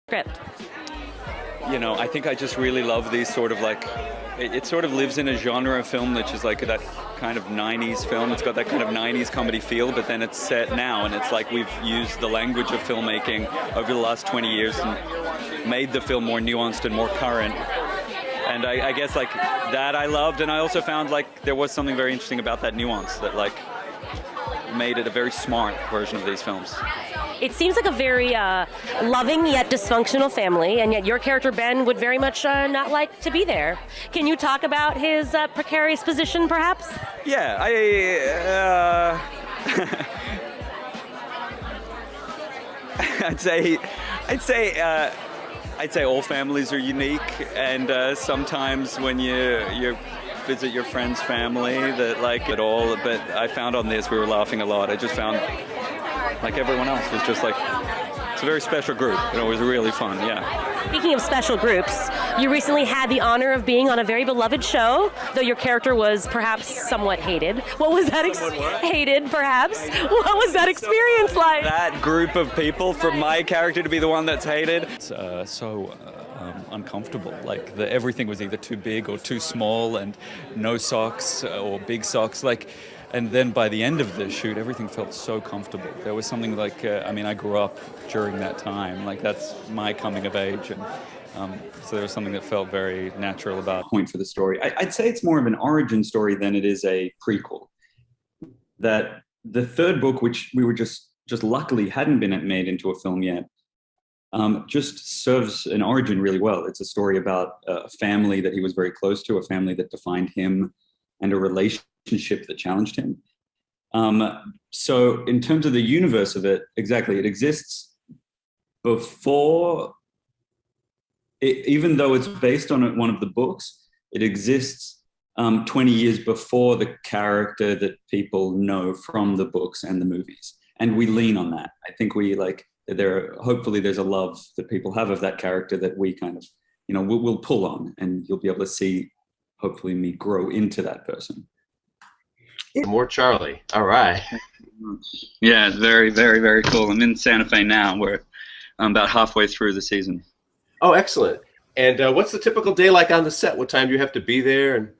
Script. You know, I think I just really love these sort of like, it sort of lives in a genre of film which is like that kind of 90s film. It's got that kind of 90s comedy feel, but then it's set now, and it's like we've used the language of filmmaking over the last 20 years and made the film more nuanced and more current. And I guess like that I loved, and I also found like there was something very interesting about that nuance that like made it a very smart version of these films. It seems like a very loving yet dysfunctional family, and yet your character Ben would very much not like to be there. Can you talk about his precarious position, perhaps? Yeah, I'd say all families are unique, and sometimes when you visit your friend's family that like it all. But I found on this we were laughing a lot. I just found like everyone else was just like, it's a very special group. You know, it was really fun. Yeah. Speaking of special groups, you recently had the honor of being on a very beloved show, though your character was perhaps somewhat hated. What was that? Hated, perhaps. What was that experience like? That group of people, for my character to be the one that's hated, it's uncomfortable. Like everything was either too big or too small, and no socks or big socks. Like. And then by the end of the shoot, everything felt so comfortable. There was something like, I grew up during that time. Like, that's my coming of age. And so there was something that felt very natural about the point for the story. I'd say it's more of an origin story than it is a prequel. That the third book, which we were just luckily hadn't been made into a film yet, just serves an origin really well. It's a story about a family that he was very close to, a family that defined him, and a relationship that challenged him. So in terms of the universe of it, exactly, it exists before, even though it's based on one of the books, it exists 20 years before the character that people know from the books and the movies. And we lean on that. I think we hopefully there's a love that people have of that character that we kind of, we'll pull on, and you'll be able to see hopefully me grow into that person. More Charlie. All right. Yeah, it's very, very, very cool. I'm in Santa Fe now. I'm about halfway through the season. Oh, excellent. And what's the typical day like on the set? What time do you have to be there? And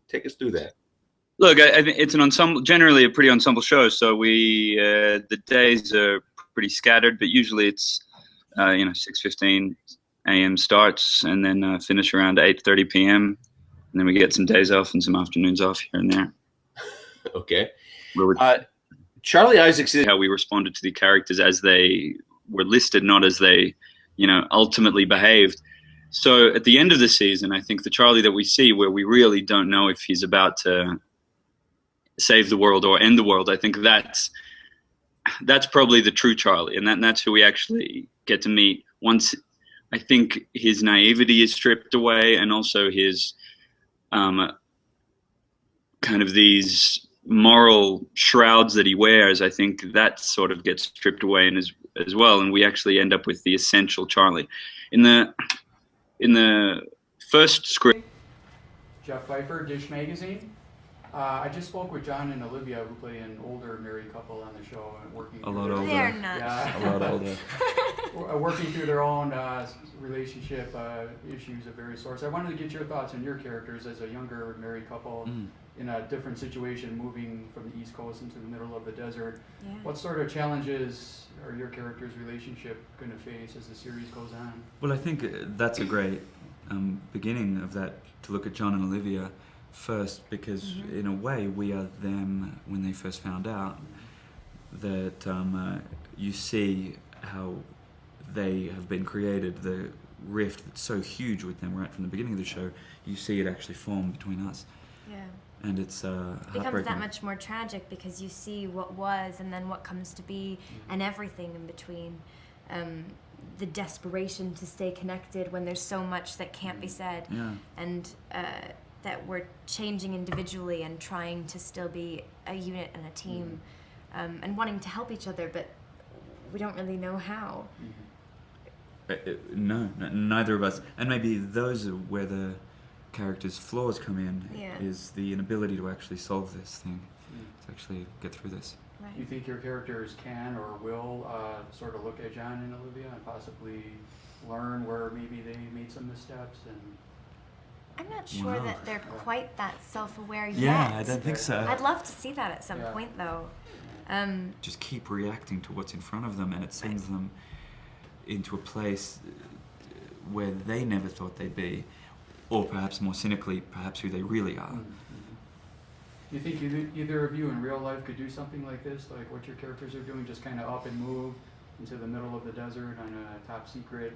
take us through that. Look, I think it's an ensemble, generally a pretty ensemble show. So the days are pretty scattered, but usually it's 6:15 a.m. starts, and then finish around 8:30 p.m. And then we get some days off and some afternoons off here and there. Okay. Charlie Isaacs is how we responded to the characters as they were listed, not as they, ultimately behaved. So at the end of the season, I think the Charlie that we see, where we really don't know if he's about to save the world or end the world, I think that's probably the true Charlie, and that's who we actually get to meet once. I think his naivety is stripped away, and also his kind of these moral shrouds that he wears. I think that sort of gets stripped away as well, and we actually end up with the essential Charlie. In the first script, Jeff Pfeiffer, Dish Magazine. I just spoke with John and Olivia, who play an older married couple on the show, and working. A lot older. They're not. Yeah. A lot older. Working through their own relationship issues of various sorts. I wanted to get your thoughts on your characters as a younger married couple in a different situation, moving from the East Coast into the middle of the desert. Yeah. What sort of challenges are your characters' relationship going to face as the series goes on? Well, I think that's a great beginning of that, to look at John and Olivia first, because in a way we are them when they first found out. That you see how they have been created, the rift that's so huge with them right from the beginning of the show. You see it actually form between us. Yeah. And it's It becomes that much more tragic because you see what was and then what comes to be and everything in between. The desperation to stay connected when there's so much that can't be said. Yeah. And that we're changing individually and trying to still be a unit and a team, and wanting to help each other, but we don't really know how. No, neither of us. And maybe those are where the character's flaws come in, is the inability to actually solve this thing, to actually get through this. Right. Do you think your characters can or will sort of look at John and Olivia and possibly learn where maybe they made some missteps? And I'm not sure Wow. that they're quite that self-aware yet. Yeah, I don't think so. I'd love to see that at some point, though. Just keep reacting to what's in front of them, and it sends them into a place where they never thought they'd be, or perhaps more cynically, perhaps who they really are. Do you think either of you in real life could do something like this, like what your characters are doing, just kind of up and move into the middle of the desert on a top secret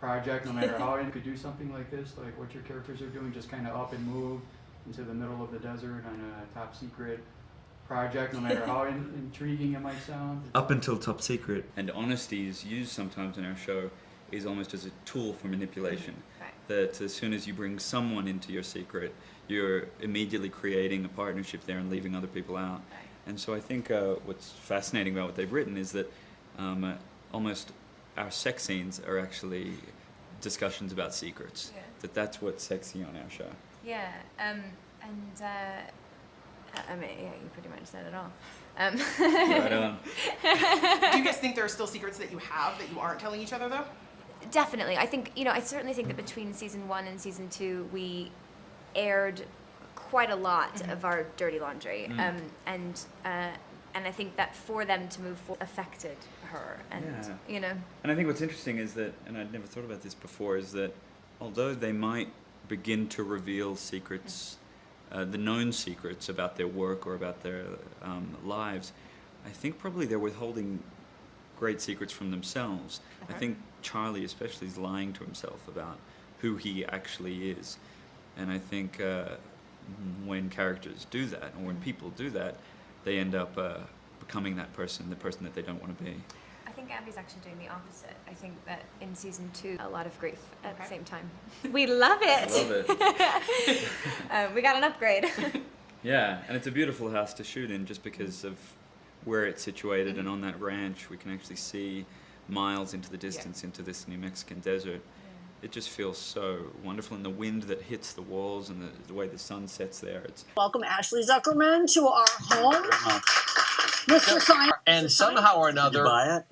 project, no matter how you could do something like this, like what your characters are doing, just kind of up and move into the middle of the desert on a top secret project, no matter how intriguing it might sound? Up until top secret. And honesty is used sometimes in our show is almost as a tool for manipulation. Right. That as soon as you bring someone into your secret, you're immediately creating a partnership there and leaving other people out. Right. And so I think what's fascinating about what they've written is that almost our sex scenes are actually discussions about secrets. Yeah. That's what's sexy on our show. Yeah, I mean, yeah, you pretty much said it all. Right on. Do you guys think there are still secrets that you have that you aren't telling each other, though? Definitely. I think, I certainly think that between season 1 and season 2, we aired quite a lot of our dirty laundry. And I think that for them to move forward affected her. And, And I think what's interesting is that, and I'd never thought about this before, is that although they might begin to reveal secrets, the known secrets about their work or about their lives, I think probably they're withholding great secrets from themselves. I think Charlie especially is lying to himself about who he actually is. And I think when characters do that, or when people do that, they end up becoming that person, the person that they don't want to be. I think Abby's actually doing the opposite. I think that in season 2, a lot of grief at the same time. We love it. I love it. We got an upgrade. Yeah, and it's a beautiful house to shoot in just because of where it's situated, and on that ranch we can actually see miles into the distance into this New Mexican desert. It just feels so wonderful, and the wind that hits the walls and the way the sun sets there. Welcome Ashley Zukerman to our home. Mr. Science. And somehow or another, Did you buy it?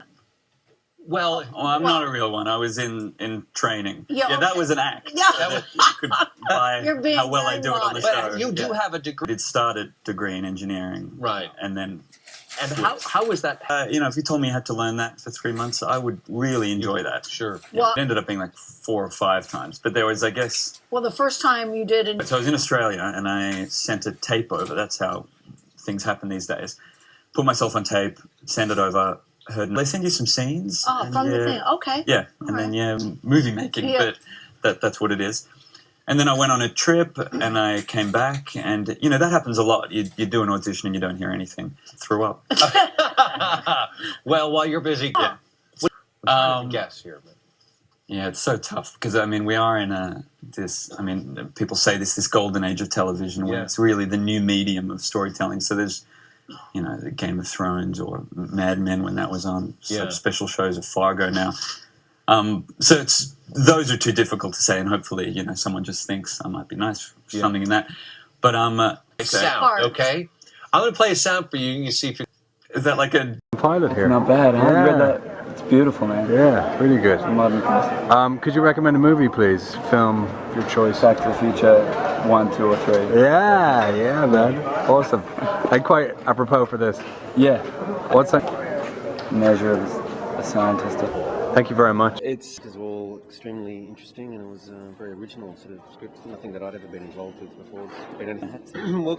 well, I'm not a real one. I was in training. Yeah, that was an act. Yeah. You could buy You're being how well I very do it on the modest. show. but you do Yeah. have a degree, It started degree in engineering. right? And then, And how was that? if you told me I had to learn that for 3 months, I would really enjoy that. Sure. Well, It ended up being like 4 or 5 times. But there was, I guess... well, the first time you did it, So I was in Australia, and I sent a tape over. That's how things happen these days. Put myself on tape, send it over, they send you some scenes. and from the thing. Okay. Yeah, and then movie making, Yeah. but that's what it is. And then I went on a trip, and I came back, and that happens a lot. You do an audition and you don't hear anything. Threw up. Well, while you're busy, guess here. But. Yeah, it's so tough because we are in people say this golden age of television where it's really the new medium of storytelling. So there's the Game of Thrones or Mad Men when that was on, such special shows of Fargo now. So those are too difficult to say, and hopefully, someone just thinks I might be nice for something in that. But Sound, okay? I'm going to play a sound for you. You can see if you. Is that like a pilot here? Not bad, huh? Yeah. Read that. It's beautiful, man. Yeah, really good. Modern classic. Could you recommend a movie, please? Film of your choice. Back to the Future 1, 2, or 3. Yeah, man. Awesome. And quite apropos for this. Yeah. What's that? Measure of a scientist. Thank you very much. It was all extremely interesting, and it was a very original sort of script. Nothing that I'd ever been involved with before. Well,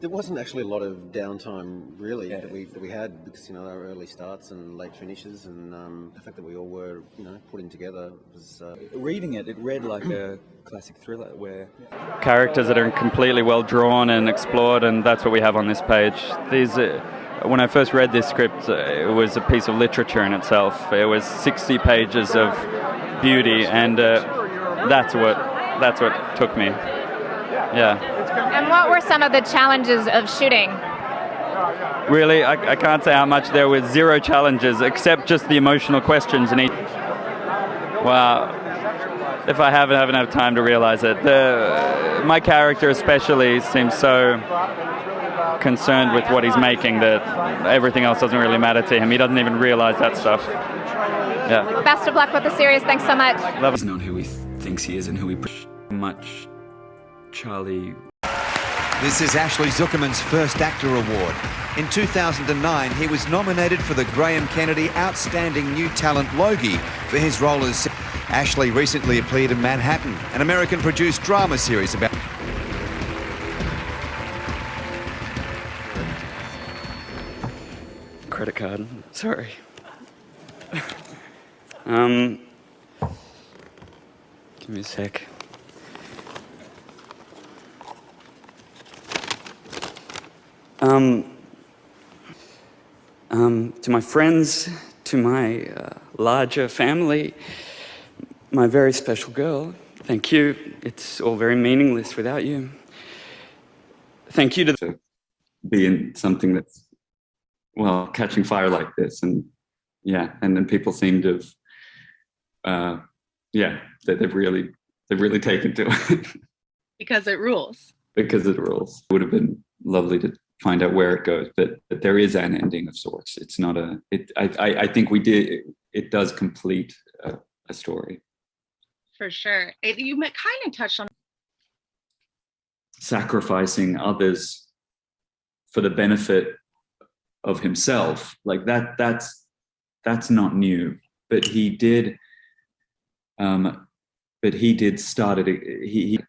there wasn't actually a lot of downtime really that we had because our early starts and late finishes, and the fact that we all were putting together was. Reading it read like a classic thriller where characters that are completely well drawn and explored, and that's what we have on this page. When I first read this script, it was a piece of literature in itself. It was 60 pages of beauty, and that's what took me. Yeah. And what were some of the challenges of shooting? Really, I can't say how much. There were 0 challenges, except just the emotional questions in each. Wow. If I haven't had time to realize it. My character especially seems so concerned with what he's making that everything else doesn't really matter to him. He doesn't even realize that stuff. Yeah. Best of luck with the series. Thanks so much. He's not who he thinks he is and who he much Charlie. This is Ashley Zukerman's first actor award. In 2009, he was nominated for the Graham Kennedy Outstanding New Talent Logie for his role as... Ashley recently appeared in Manhattan, an American-produced drama series about... Credit card, sorry. Give me a sec. To my friends, to my larger family, my very special girl, thank you. It's all very meaningless without you. Thank you to be in something that's, well, catching fire like this, and yeah, and then people seem to have, that they've really taken to it. Because it rules. Because it rules. It would have been lovely to find out where it goes, but there is an ending of sorts. It's not a. I think it does complete a story. For sure. You kind of touched on Sacrificing others for the benefit of himself, like that's not new. But he did. Start it. He